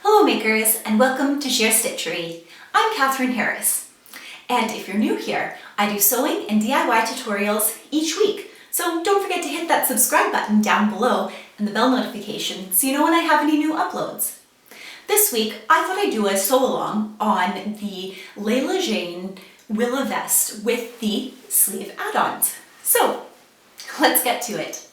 Hello makers and welcome to Share Stitchery. I'm Catherine Harris. And if you're new here, I do sewing and DIY tutorials each week. So don't forget to hit that subscribe button down below and the bell notification so you know when I have any new uploads. This week, I thought I'd do a sew along on the Layla Jane Willa Vest with the sleeve add-ons. So let's get to it.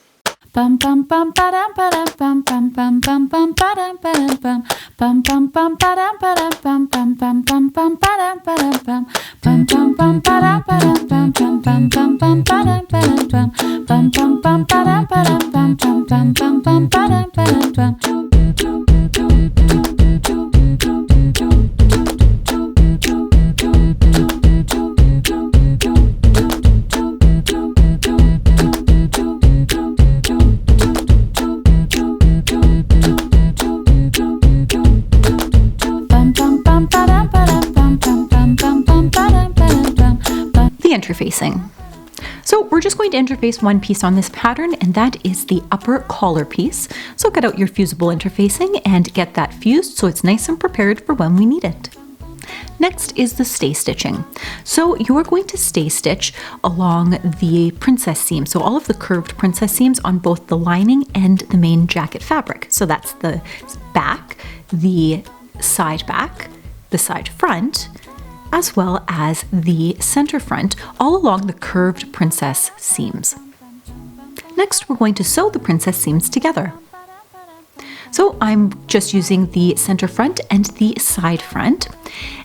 Bum bum bum ba-dum ba-dum bum bum bum bum bum ba-dum ba-dum bum bum bum bum ba-dum ba-dum bum bum bum bum bum ba-dum ba-dum bum bum bum bum ba-dum ba-dum bum bum bum bum bum ba-dum ba-dum bum bum bum bum ba-dum ba-dum bum bum bum bum bum ba-dum ba-dum bum. Interfacing. So we're just going to interface one piece on this pattern, and that is the upper collar piece. So get out your fusible interfacing and get that fused so it's nice and prepared for when we need it. Next is the stay stitching. So you are going to stay stitch along the princess seam. So all of the curved princess seams on both the lining and the main jacket fabric. So that's the back, the side front, as well as the center front, all along the curved princess seams. Next, we're going to sew the princess seams together. So I'm just using the center front and the side front.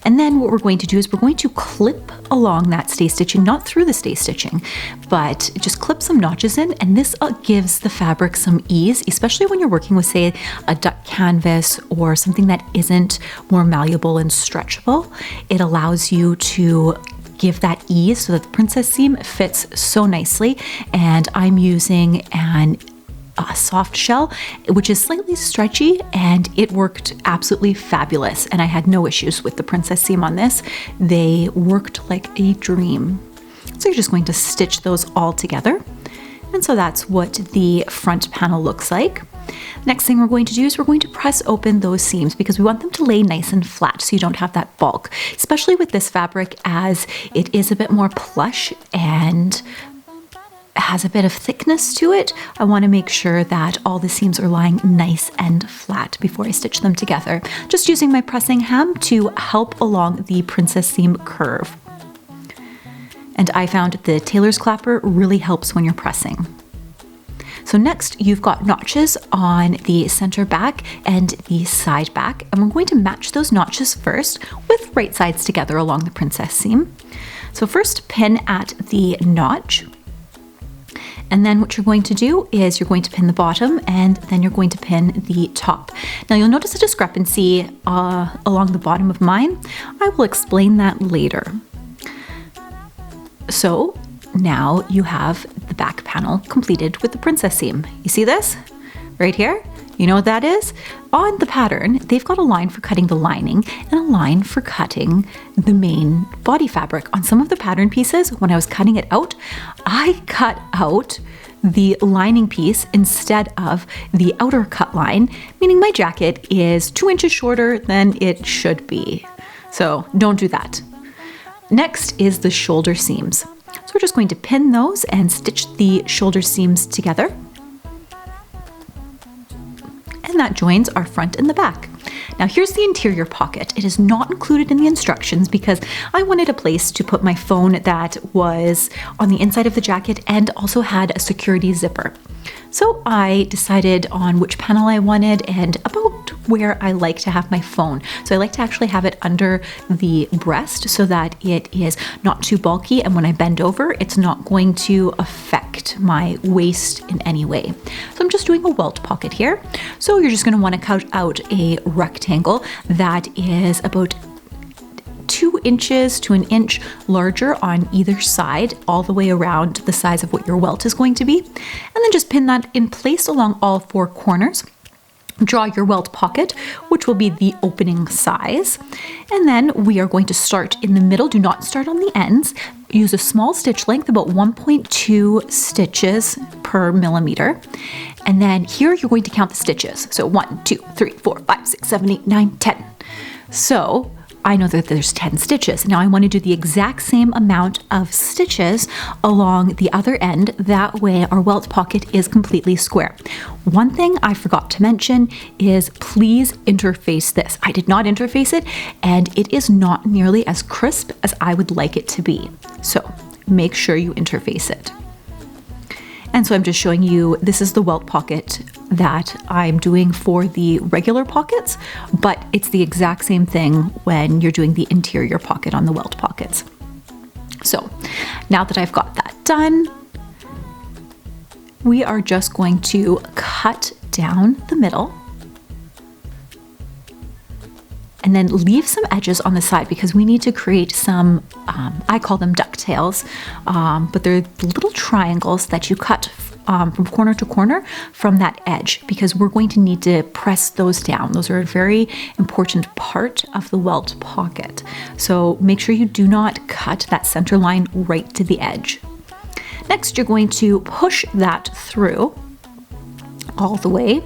And then what we're going to do is we're going to clip along that stay stitching, not through the stay stitching, but just clip some notches in, and this gives the fabric some ease, especially when you're working with, say, a duck canvas or something that isn't more malleable and stretchable. It allows you to give that ease so that the princess seam fits so nicely. And I'm using a soft shell, which is slightly stretchy, and it worked absolutely fabulous. And I had no issues with the princess seam on this. They worked like a dream. So you're just going to stitch those all together. And so that's what the front panel looks like. Next thing we're going to do is we're going to press open those seams because we want them to lay nice and flat so you don't have that bulk, especially with this fabric as it is a bit more plush and has a bit of thickness to it. I want to make sure that all the seams are lying nice and flat before I stitch them together. Just using my pressing ham to help along the princess seam curve. And I found the tailor's clapper really helps when you're pressing. So next, you've got notches on the center back and the side back, and we're going to match those notches first with right sides together along the princess seam. So first, pin at the notch. And then what you're going to do is you're going to pin the bottom and then you're going to pin the top. Now you'll notice a discrepancy along the bottom of mine. I will explain that later. So now you have the back panel completed with the princess seam. You see this right here? You know what that is? On the pattern, they've got a line for cutting the lining and a line for cutting the main body fabric. On some of the pattern pieces, when I was cutting it out, I cut out the lining piece instead of the outer cut line, meaning my jacket is 2 inches shorter than it should be. So don't do that. Next is the shoulder seams. So we're just going to pin those and stitch the shoulder seams together. And that joins our front and the back. Now here's the interior pocket. It is not included in the instructions because I wanted a place to put my phone that was on the inside of the jacket and also had a security zipper. So I decided on which panel I wanted and about where I like to have my phone. So I like to actually have it under the breast so that it is not too bulky, and when I bend over, it's not going to affect my waist in any way. So I'm just doing a welt pocket here. So you're just going to want to cut out a rectangle that is about 2 inches to 1 inch larger on either side, all the way around the size of what your welt is going to be. And then just pin that in place along all 4 corners. Draw your welt pocket, which will be the opening size. And then we are going to start in the middle. Do not start on the ends. Use a small stitch length, about 1.2 stitches per millimeter. And then here you're going to count the stitches. So 1, 2, 3, 4, 5, 6, 7, 8, 9, 10. So I know that there's 10 stitches. Now I want to do the exact same amount of stitches along the other end. That way our welt pocket is completely square. One thing I forgot to mention is please interface this. I did not interface it, and it is not nearly as crisp as I would like it to be. So make sure you interface it. And so I'm just showing you, this is the welt pocket that I'm doing for the regular pockets, but it's the exact same thing when you're doing the interior pocket on the welt pockets. So now that I've got that done, we are just going to cut down the middle and then leave some edges on the side because we need to create some, I call them ducktails, but they're little triangles that you cut from corner to corner from that edge because we're going to need to press those down. Those are a very important part of the welt pocket. So make sure you do not cut that center line right to the edge. Next, you're going to push that through all the way.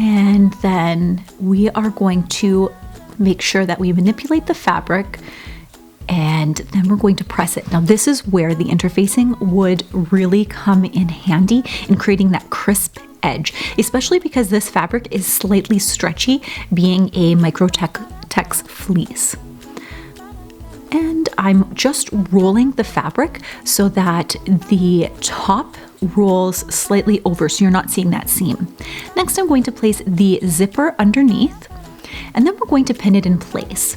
And then we are going to make sure that we manipulate the fabric and then we're going to press it. Now this is where the interfacing would really come in handy in creating that crisp edge, especially because this fabric is slightly stretchy, being a Microtex fleece. And I'm just rolling the fabric so that the top rolls slightly over so you're not seeing that seam. Next, I'm going to place the zipper underneath and then we're going to pin it in place.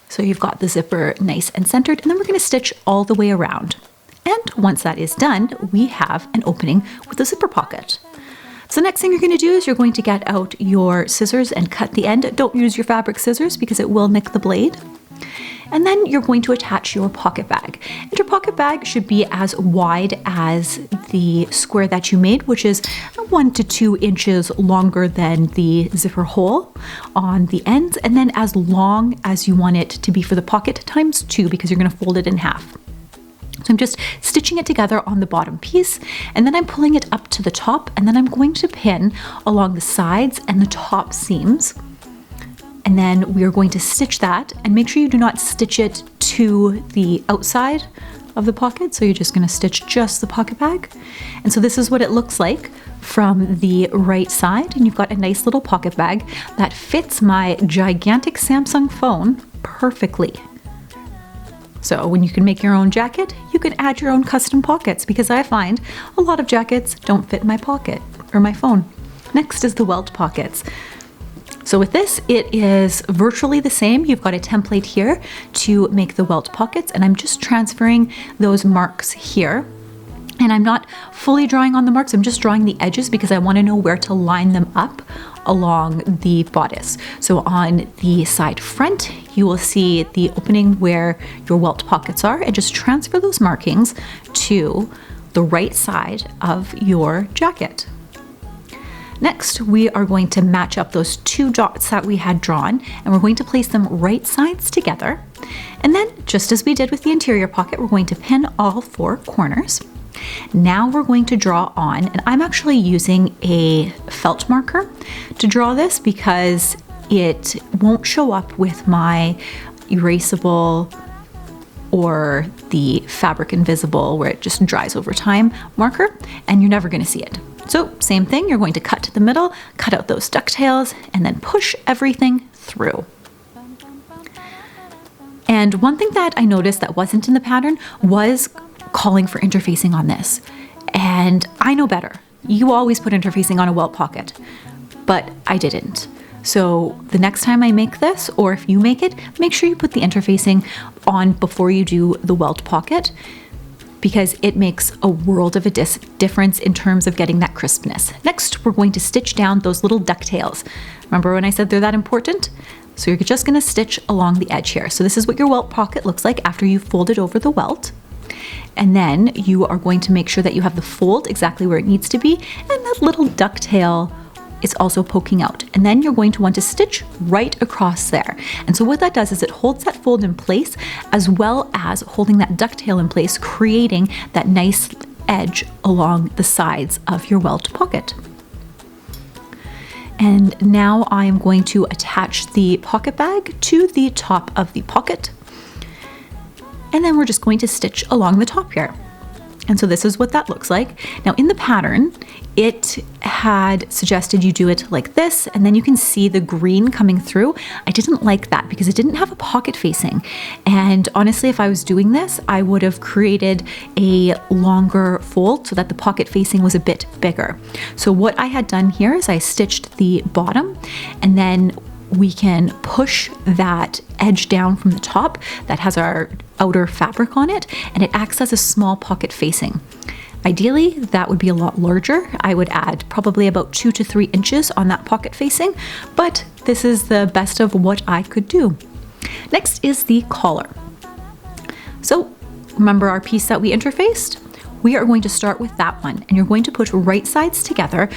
So you've got the zipper nice and centered, and then we're going to stitch all the way around. And once that is done, we have an opening with a zipper pocket. So next thing you're going to do is you're going to get out your scissors and cut the end. Don't use your fabric scissors because it will nick the blade. And then you're going to attach your pocket bag. And your pocket bag should be as wide as the square that you made, which is 1 to 2 inches longer than the zipper hole on the ends, and then as long as you want it to be for the pocket times 2 because you're going to fold it in half. So I'm just stitching it together on the bottom piece, and then I'm pulling it up to the top, and then I'm going to pin along the sides and the top seams. And then we are going to stitch that, and make sure you do not stitch it to the outside of the pocket. So you're just going to stitch just the pocket bag. And so this is what it looks like from the right side. And you've got a nice little pocket bag that fits my gigantic Samsung phone perfectly. So when you can make your own jacket, you can add your own custom pockets because I find a lot of jackets don't fit my pocket or my phone. Next is the welt pockets. So with this, it is virtually the same. You've got a template here to make the welt pockets, and I'm just transferring those marks here. And I'm not fully drawing on the marks, I'm just drawing the edges because I want to know where to line them up along the bodice. So on the side front, you will see the opening where your welt pockets are, and just transfer those markings to the right side of your jacket. Next, we are going to match up those 2 dots that we had drawn, and we're going to place them right sides together. And then, just as we did with the interior pocket, we're going to pin all 4 corners. Now we're going to draw on, and I'm actually using a felt marker to draw this because it won't show up with my erasable or the fabric invisible where it just dries over time marker, and you're never going to see it. So same thing, you're going to cut to the middle, cut out those ducktails, and then push everything through. And one thing that I noticed that wasn't in the pattern was calling for interfacing on this. And I know better. You always put interfacing on a welt pocket, but I didn't. So the next time I make this, or if you make it, make sure you put the interfacing on before you do the welt pocket, because it makes a world of a difference in terms of getting that crispness. Next, we're going to stitch down those little ducktails. Remember when I said they're that important? So you're just gonna stitch along the edge here. So this is what your welt pocket looks like after you've folded over the welt. And then you are going to make sure that you have the fold exactly where it needs to be, and that little ducktail is also poking out. And then you're going to want to stitch right across there. And so what that does is it holds that fold in place as well as holding that ducktail in place, creating that nice edge along the sides of your welt pocket. And now I am going to attach the pocket bag to the top of the pocket. And then we're just going to stitch along the top here. And so this is what that looks like. Now in the pattern, it had suggested you do it like this, and then you can see the green coming through. I didn't like that because it didn't have a pocket facing. And honestly, if I was doing this, I would have created a longer fold so that the pocket facing was a bit bigger. So what I had done here is I stitched the bottom, and then we can push that edge down from the top that has our outer fabric on it, and it acts as a small pocket facing. Ideally, that would be a lot larger. I would add probably about 2 to 3 inches on that pocket facing, but this is the best of what I could do. Next is the collar. So remember our piece that we interfaced? We are going to start with that one, and you're going to put right sides together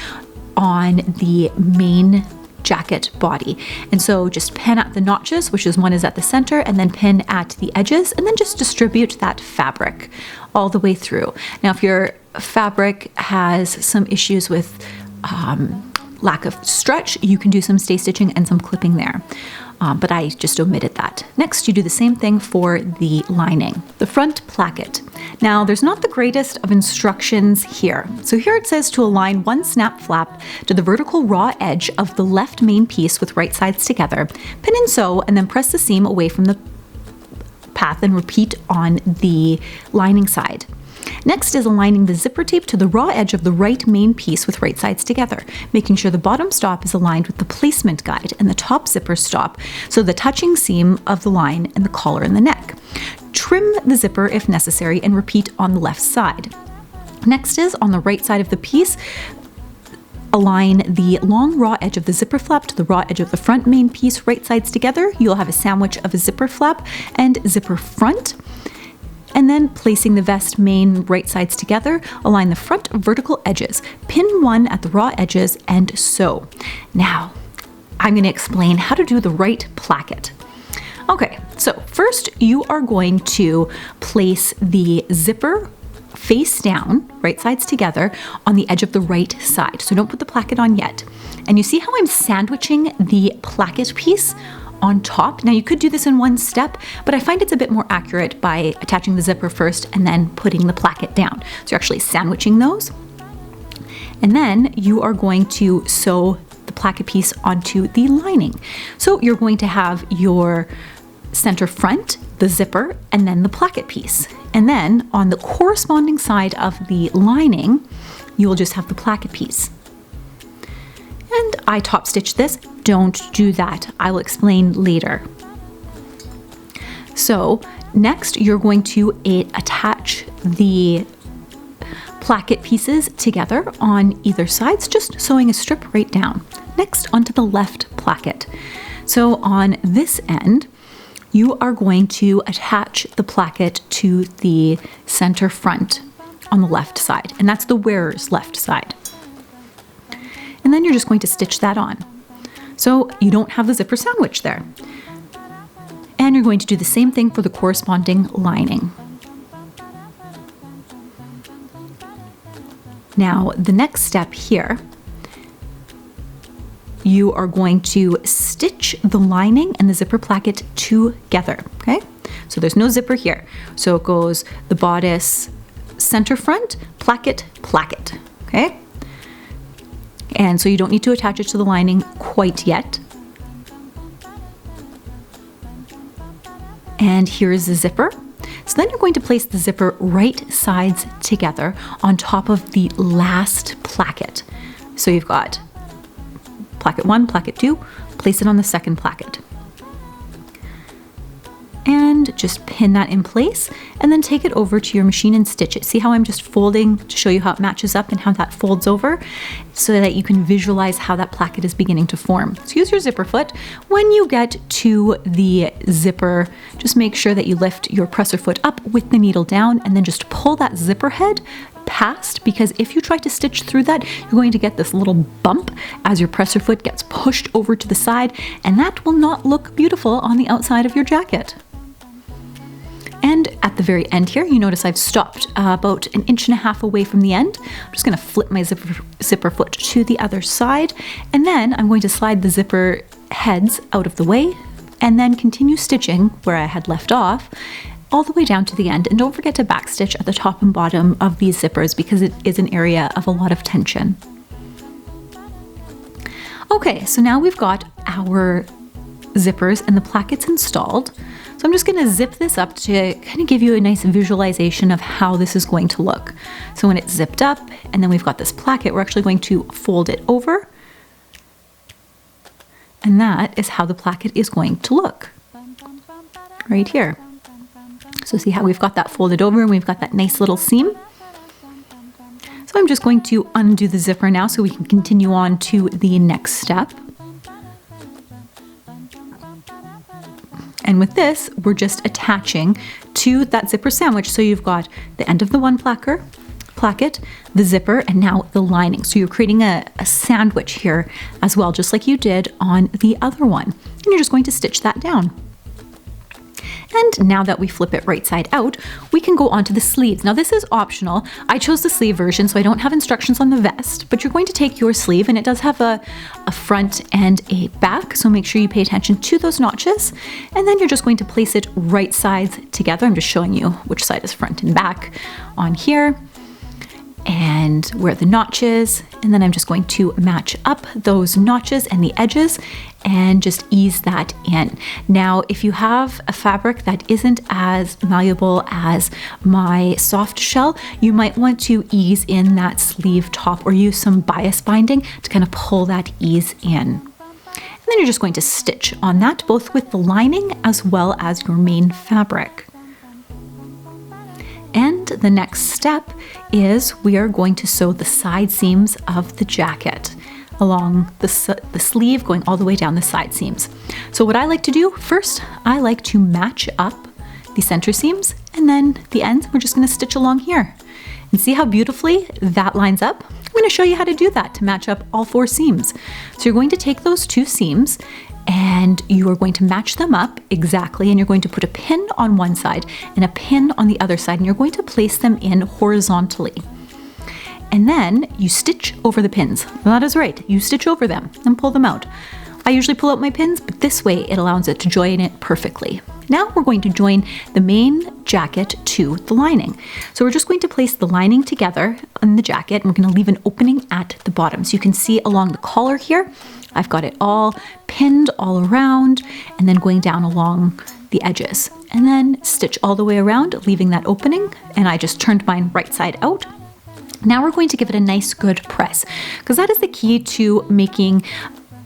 on the main jacket body. And so just pin at the notches, which is one is at the center, and then pin at the edges, and then just distribute that fabric all the way through. Now, if your fabric has some issues with lack of stretch, you can do some stay stitching and some clipping there. But I just omitted that. Next, you do the same thing for the lining. The front placket. Now, there's not the greatest of instructions here. So here it says to align one snap flap to the vertical raw edge of the left main piece with right sides together. Pin and sew, and then press the seam away from the path and repeat on the lining side. Next is aligning the zipper tape to the raw edge of the right main piece with right sides together, making sure the bottom stop is aligned with the placement guide and the top zipper stop, so the touching seam of the line and the collar and the neck. Trim the zipper if necessary and repeat on the left side. Next is on the right side of the piece, align the long raw edge of the zipper flap to the raw edge of the front main piece, right sides together. You'll have a sandwich of a zipper flap and zipper front. And then placing the vest main right sides together, align the front vertical edges, pin one at the raw edges, and sew. Now, I'm going to explain how to do the right placket. Okay, so first you are going to place the zipper face down, right sides together, on the edge of the right side. So don't put the placket on yet. And you see how I'm sandwiching the placket piece on top? Now you could do this in one step, but I find it's a bit more accurate by attaching the zipper first and then putting the placket down. So you're actually sandwiching those. And then you are going to sew the placket piece onto the lining. So you're going to have your center front, the zipper, and then the placket piece. And then on the corresponding side of the lining, you will just have the placket piece. And I top stitch this. Don't do that. I will explain later. So next you're going to attach the placket pieces together on either sides, just sewing a strip right down. Next, onto the left placket. So on this end, you are going to attach the placket to the center front on the left side, and that's the wearer's left side. And then you're just going to stitch that on. So you don't have the zipper sandwich there. And you're going to do the same thing for the corresponding lining. Now, the next step here, you are going to stitch the lining and the zipper placket together, okay? So there's no zipper here. So it goes the bodice, center front, placket, placket, okay? And so you don't need to attach it to the lining quite yet. And here is the zipper. So then you're going to place the zipper right sides together on top of the last placket. So you've got placket 1, placket 2, place it on the second placket. And just pin that in place and then take it over to your machine and stitch it. See how I'm just folding to show you how it matches up and how that folds over so that you can visualize how that placket is beginning to form. So use your zipper foot. When you get to the zipper, just make sure that you lift your presser foot up with the needle down and then just pull that zipper head past, because if you try to stitch through that, you're going to get this little bump as your presser foot gets pushed over to the side, and that will not look beautiful on the outside of your jacket. And at the very end here. You notice I've stopped about 1.5 inches away from the end. I'm just going to flip my zipper foot to the other side, and then I'm going to slide the zipper heads out of the way and then continue stitching where I had left off all the way down to the end. And don't forget to backstitch at the top and bottom of these zippers because it is an area of a lot of tension. Okay, so now we've got our zippers and the plackets installed. So I'm just going to zip this up to kind of give you a nice visualization of how this is going to look. So when it's zipped up and then we've got this placket, we're actually going to fold it over. And that is how the placket is going to look right here. So see how we've got that folded over and we've got that nice little seam. So I'm just going to undo the zipper now so we can continue on to the next step. And with this, we're just attaching to that zipper sandwich. So you've got the end of the one placket, the zipper, and now the lining. So you're creating a sandwich here as well, just like you did on the other one. And you're just going to stitch that down. And now that we flip it right side out, we can go on to the sleeves. Now this is optional. I chose the sleeve version, so I don't have instructions on the vest, but you're going to take your sleeve, and it does have a front and a back, so make sure you pay attention to those notches. And then you're just going to place it right sides together. I'm just showing you which side is front and back on here, and where the notch is. And then I'm just going to match up those notches and the edges and just ease that in. Now, if you have a fabric that isn't as malleable as my soft shell, you might want to ease in that sleeve top or use some bias binding to kind of pull that ease in. And then you're just going to stitch on that, both with the lining as well as your main fabric. And the next step is we are going to sew the side seams of the jacket along the sleeve, going all the way down the side seams. So what I like to do first, I like to match up the center seams, and then the ends, we're just going to stitch along here. And see how beautifully that lines up? I'm going to show you how to do that to match up all 4 seams. So you're going to take those 2 seams and you are going to match them up exactly, and you're going to put a pin on one side and a pin on the other side, and you're going to place them in horizontally. And then you stitch over the pins. That is right, you stitch over them and pull them out. I usually pull out my pins, but this way it allows it to join it perfectly. Now we're going to join the main jacket to the lining. So we're just going to place the lining together on the jacket, and we're going to leave an opening at the bottom. So you can see along the collar here, I've got it all pinned all around, and then going down along the edges. And then stitch all the way around, leaving that opening, and I just turned mine right side out. Now we're going to give it a nice good press, because that is the key to making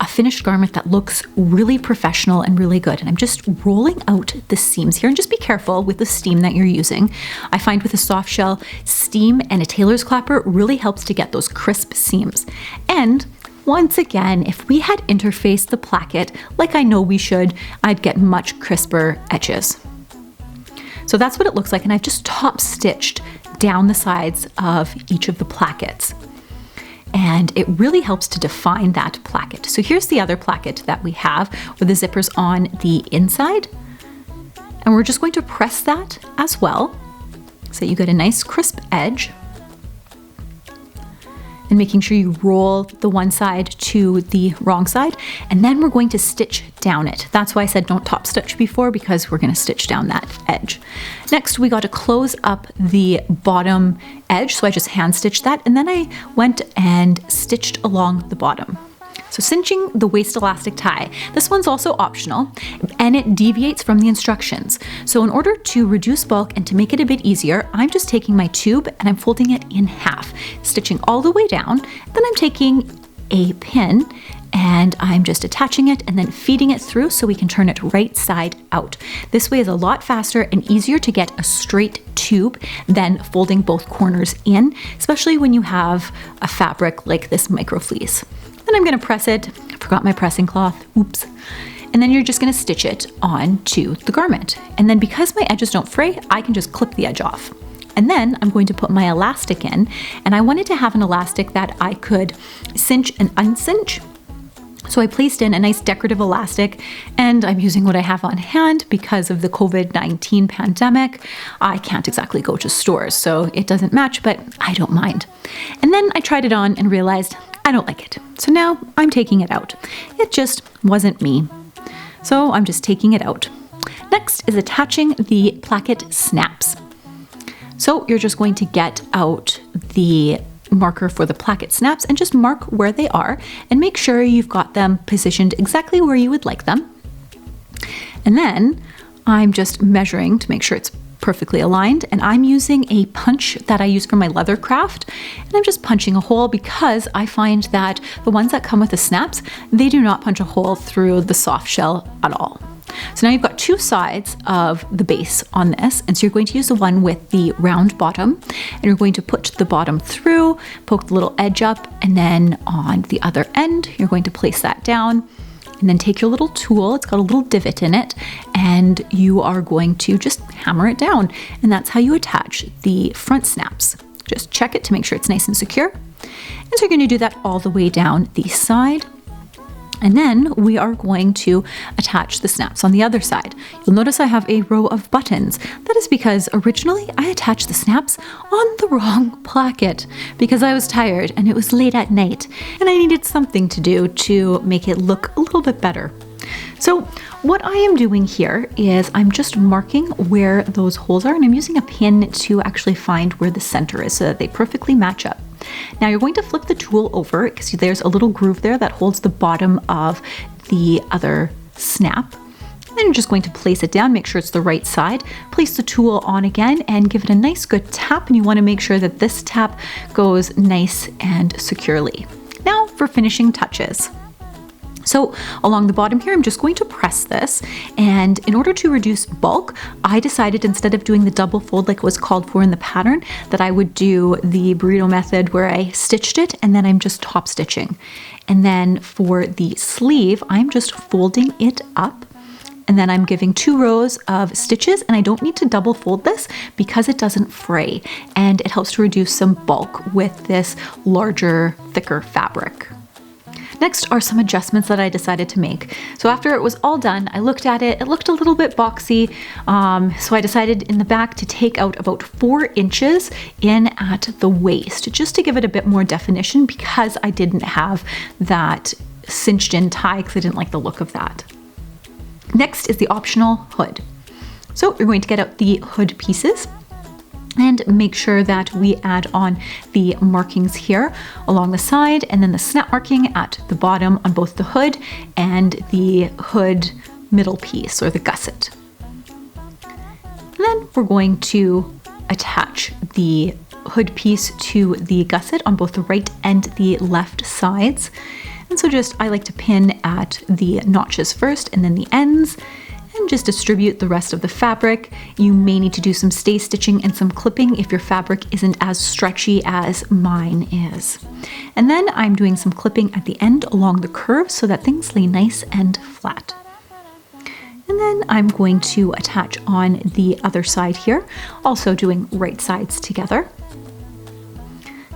a finished garment that looks really professional and really good. And I'm just rolling out the seams here, and just be careful with the steam that you're using. I find with a soft shell, steam and a tailor's clapper really helps to get those crisp seams. And once again, if we had interfaced the placket like I know we should, I'd get much crisper edges. So that's what it looks like, and I've just top stitched down the sides of each of the plackets. And it really helps to define that placket. So here's the other placket that we have with the zippers on the inside. And we're just going to press that as well, so you get a nice crisp edge. And making sure you roll the one side to the wrong side, and then we're going to stitch down it. That's why I said don't top stitch before, because we're going to stitch down that edge. Next, we got to close up the bottom edge, so I just hand stitched that, and then I went and stitched along the bottom. So cinching the waist elastic tie. This one's also optional, and it deviates from the instructions. So in order to reduce bulk and to make it a bit easier, I'm just taking my tube and I'm folding it in half, stitching all the way down. Then I'm taking a pin and I'm just attaching it and then feeding it through so we can turn it right side out. This way is a lot faster and easier to get a straight tube than folding both corners in, especially when you have a fabric like this micro fleece. Then I'm going to press it. I forgot my pressing cloth. Oops. And then you're just going to stitch it onto the garment. And then because my edges don't fray, I can just clip the edge off. And then I'm going to put my elastic in, and I wanted to have an elastic that I could cinch and uncinch. So I placed in a nice decorative elastic, and I'm using what I have on hand because of the COVID-19 pandemic. I can't exactly go to stores, so it doesn't match, but I don't mind. And then I tried it on and realized I don't like it. So now I'm taking it out. It just wasn't me. So I'm just taking it out. Next is attaching the placket snaps. So you're just going to get out the marker for the placket snaps and just mark where they are and make sure you've got them positioned exactly where you would like them. And then I'm just measuring to make sure it's perfectly aligned, and I'm using a punch that I use for my leather craft, and I'm just punching a hole because I find that the ones that come with the snaps, they do not punch a hole through the soft shell at all. So now you've got two sides of the base on this, and so you're going to use the one with the round bottom, and you're going to put the bottom through, poke the little edge up, and then on the other end, you're going to place that down, and then take your little tool, it's got a little divot in it, and you are going to just hammer it down, and that's how you attach the front snaps. Just check it to make sure it's nice and secure. And so you're going to do that all the way down the side. And then we are going to attach the snaps on the other side. You'll notice I have a row of buttons. That is because originally I attached the snaps on the wrong placket because I was tired and it was late at night and I needed something to do to make it look a little bit better. So what I am doing here is I'm just marking where those holes are, and I'm using a pin to actually find where the center is so that they perfectly match up. Now you're going to flip the tool over because there's a little groove there that holds the bottom of the other snap. And then you're just going to place it down, make sure it's the right side, place the tool on again and give it a nice good tap, and you want to make sure that this tap goes nice and securely. Now for finishing touches. So along the bottom here, I'm just going to press this, and in order to reduce bulk, I decided instead of doing the double fold like was called for in the pattern, that I would do the burrito method where I stitched it and then I'm just top stitching. And then for the sleeve, I'm just folding it up, and then I'm giving 2 rows of stitches, and I don't need to double fold this because it doesn't fray, and it helps to reduce some bulk with this larger, thicker fabric. Next are some adjustments that I decided to make. So after it was all done, I looked at it, it looked a little bit boxy, so I decided in the back to take out about 4 inches in at the waist, just to give it a bit more definition because I didn't have that cinched in tie because I didn't like the look of that. Next is the optional hood. So you're going to get out the hood pieces and make sure that we add on the markings here along the side, and then the snap marking at the bottom on both the hood and the hood middle piece, or the gusset. And then we're going to attach the hood piece to the gusset on both the right and the left sides. And so I like to pin at the notches first and then the ends, and just distribute the rest of the fabric. You may need to do some stay stitching and some clipping if your fabric isn't as stretchy as mine is. And then I'm doing some clipping at the end along the curve so that things lay nice and flat. And then I'm going to attach on the other side here, also doing right sides together.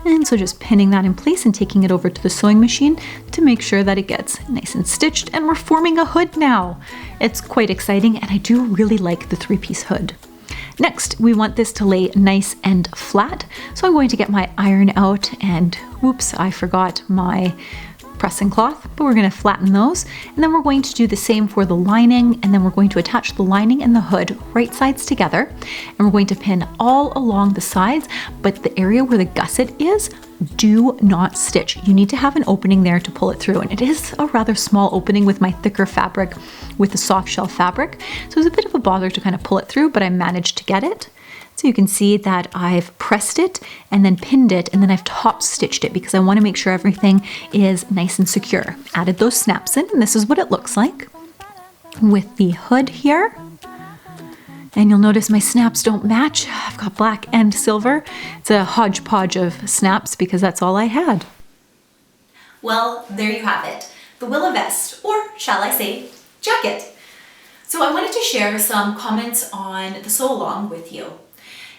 And so just pinning that in place and taking it over to the sewing machine to make sure that it gets nice and stitched, and we're forming a hood now. It's quite exciting, and I do really like the 3-piece hood. Next, we want this to lay nice and flat. So I'm going to get my iron out, and whoops, I forgot my pressing cloth, but we're going to flatten those. And then we're going to do the same for the lining, and then we're going to attach the lining and the hood right sides together, and we're going to pin all along the sides, but the area where the gusset is, do not stitch. You need to have an opening there to pull it through, and it is a rather small opening with my thicker fabric with the soft shell fabric, so it was a bit of a bother to kind of pull it through, but I managed to get it. So you can see that I've pressed it and then pinned it, and then I've top stitched it because I want to make sure everything is nice and secure. Added those snaps in, and this is what it looks like with the hood here. And you'll notice my snaps don't match. I've got black and silver. It's a hodgepodge of snaps because that's all I had. Well, there you have it. The Willa Vest, or shall I say, jacket. So I wanted to share some comments on the sew along with you.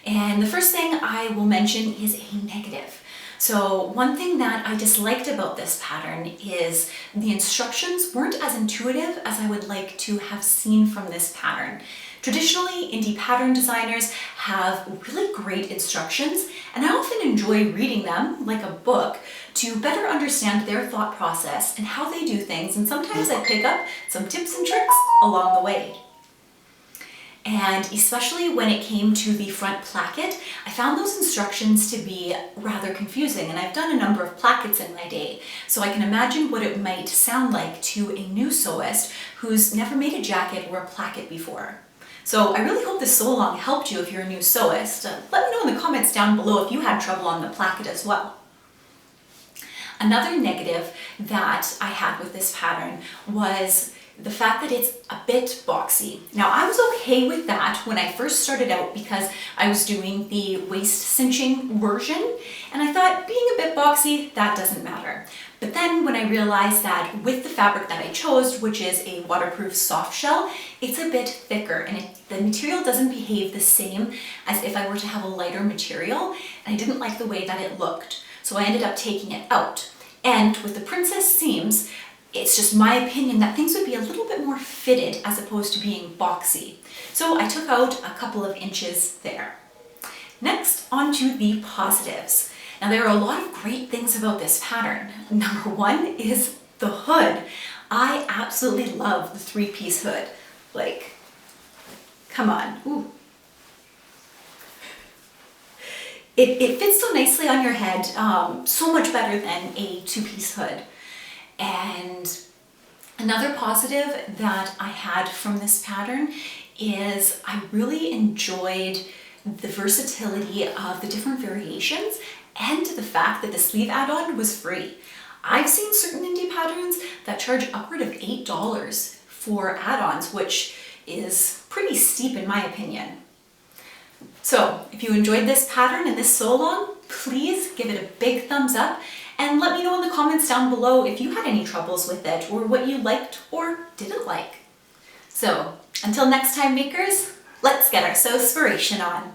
And the first thing I will mention is a negative. So one thing that I disliked about this pattern is the instructions weren't as intuitive as I would like to have seen from this pattern. Traditionally, indie pattern designers have really great instructions, and I often enjoy reading them, like a book, to better understand their thought process and how they do things, and sometimes I pick up some tips and tricks along the way. And especially when it came to the front placket, I found those instructions to be rather confusing, and I've done a number of plackets in my day, so I can imagine what it might sound like to a new sewist who's never made a jacket or a placket before. So I really hope this sew along helped you if you're a new sewist. Let me know in the comments down below if you had trouble on the placket as well. Another negative that I had with this pattern was the fact that it's a bit boxy. Now, I was okay with that when I first started out because I was doing the waist cinching version, and I thought being a bit boxy, that doesn't matter. But then when I realized that with the fabric that I chose, which is a waterproof soft shell, it's a bit thicker, and the material doesn't behave the same as if I were to have a lighter material, and I didn't like the way that it looked. So I ended up taking it out. And with the princess seams, it's just my opinion that things would be a little bit more fitted as opposed to being boxy. So I took out a couple of inches there. Next, onto the positives. Now, there are a lot of great things about this pattern. Number one is the hood. I absolutely love the three-piece hood. Like, come on. Ooh. It fits so nicely on your head, so much better than a two-piece hood. And another positive that I had from this pattern is I really enjoyed the versatility of the different variations and the fact that the sleeve add-on was free. I've seen certain indie patterns that charge upward of $8 for add-ons, which is pretty steep in my opinion. So if you enjoyed this pattern and this sew along, please give it a big thumbs up and let me know in the comments down below if you had any troubles with it or what you liked or didn't like. So until next time, makers, let's get our Sew-Spiration on.